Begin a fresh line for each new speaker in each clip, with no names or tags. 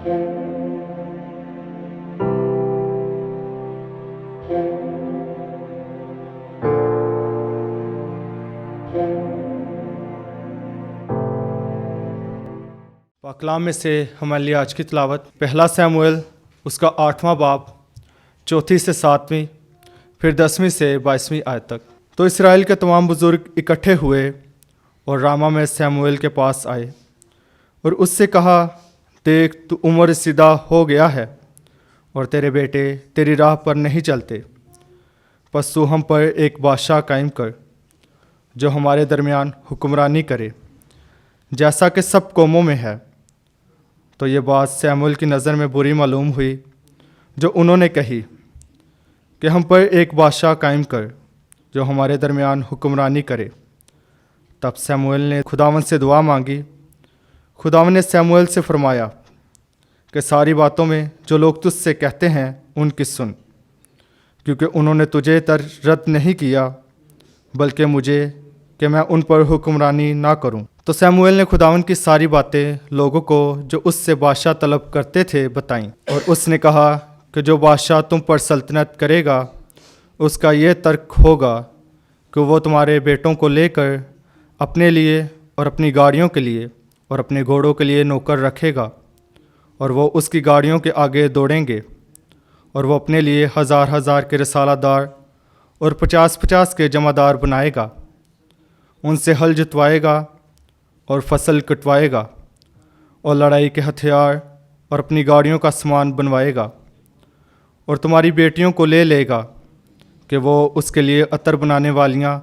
پاکلام میں سے ہمارے لیے آج کی تلاوت پہلا سیموئیل اس کا 8واں باب 4 سے 7، پھر 10 سے 22 آیت تک۔ تو اسرائیل کے تمام بزرگ اکٹھے ہوئے اور راما میں سیموئیل کے پاس آئے اور اس سے کہا، دیکھ تو عمر رسیدہ ہو گیا ہے اور تیرے بیٹے تیری راہ پر نہیں چلتے، پس تو ہم پر ایک بادشاہ قائم کر جو ہمارے درمیان حکمرانی کرے جیسا کہ سب قوموں میں ہے۔ تو یہ بات سیموئیل کی نظر میں بری معلوم ہوئی جو انہوں نے کہی کہ ہم پر ایک بادشاہ قائم کر جو ہمارے درمیان حکمرانی کرے۔ تب سیموئیل نے خداوند سے دعا مانگی۔ خداوند نے سیموئیل سے فرمایا کہ ساری باتوں میں جو لوگ تجھ سے کہتے ہیں ان کی سن، کیونکہ انہوں نے تجھے رد نہیں کیا بلکہ مجھے کہ میں ان پر حکمرانی نہ کروں۔ تو سیموئیل نے خداوند کی ساری باتیں لوگوں کو جو اس سے بادشاہ طلب کرتے تھے بتائیں، اور اس نے کہا کہ جو بادشاہ تم پر سلطنت کرے گا اس کا یہ ترک ہوگا کہ وہ تمہارے بیٹوں کو لے کر اپنے لیے اور اپنی گاڑیوں کے لیے اور اپنے گھوڑوں کے لیے نوکر رکھے گا، اور وہ اس کی گاڑیوں کے آگے دوڑیں گے، اور وہ اپنے لیے 1000 کے رسالہ دار اور 50 کے جمع دار بنائے گا، ان سے ہل جتوائے گا اور فصل کٹوائے گا، اور لڑائی کے ہتھیار اور اپنی گاڑیوں کا سامان بنوائے گا، اور تمہاری بیٹیوں کو لے گا کہ وہ اس کے لیے عطر بنانے والیاں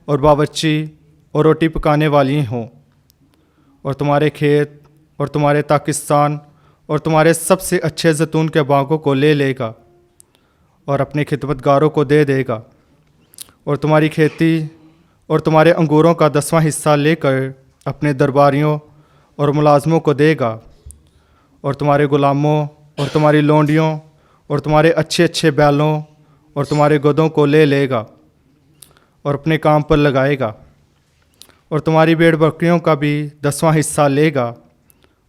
اور باورچی اور روٹی پکانے والی ہوں، اور تمہارے کھیت اور تمہارے پاکستان اور تمہارے سب سے اچھے زیتون کے باغوں کو لے گا اور اپنے خدمت گاروں کو دے گا، اور تمہاری کھیتی اور تمہارے انگوروں کا 10واں حصہ لے کر اپنے درباریوں اور ملازموں کو دے گا، اور تمہارے غلاموں اور تمہاری لونڈیوں اور تمہارے اچھے بیلوں اور تمہارے گدھوں کو لے گا اور اپنے کام پر لگائے گا، اور تمہاری بھیڑ بکریوں کا بھی 10واں حصہ لے گا،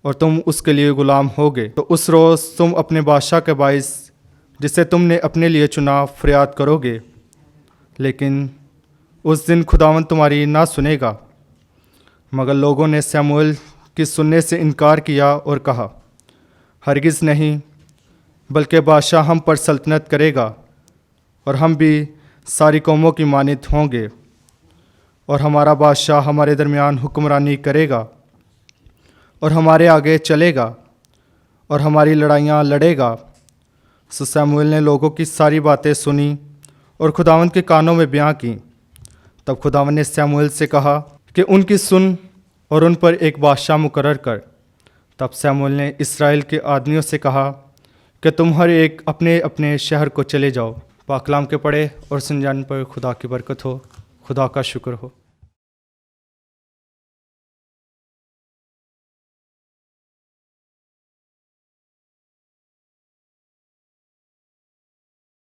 اور تم اس کے لیے غلام ہوگے۔ تو اس روز تم اپنے بادشاہ کے باعث جسے تم نے اپنے لیے چنا فریاد کرو گے، لیکن اس دن خداوند تمہاری نہ سنے گا۔ مگر لوگوں نے سیموئیل کی سننے سے انکار کیا اور کہا، ہرگز نہیں، بلکہ بادشاہ ہم پر سلطنت کرے گا، اور ہم بھی ساری قوموں کی مانند ہوں گے، اور ہمارا بادشاہ ہمارے درمیان حکمرانی کرے گا اور ہمارے آگے چلے گا اور ہماری لڑائیاں لڑے گا۔ سو سیموئیل نے لوگوں کی ساری باتیں سنی اور خداوند کے کانوں میں بیان کی۔ تب خداوند نے سیموئیل سے کہا کہ ان کی سن اور ان پر ایک بادشاہ مقرر کر۔ تب سیموئیل نے اسرائیل کے آدمیوں سے کہا کہ تم ہر ایک اپنے اپنے شہر کو چلے جاؤ۔ پاکلام کے پڑھے اور سن جانے پر خدا کی برکت ہو۔ خدا کا شکر ہو۔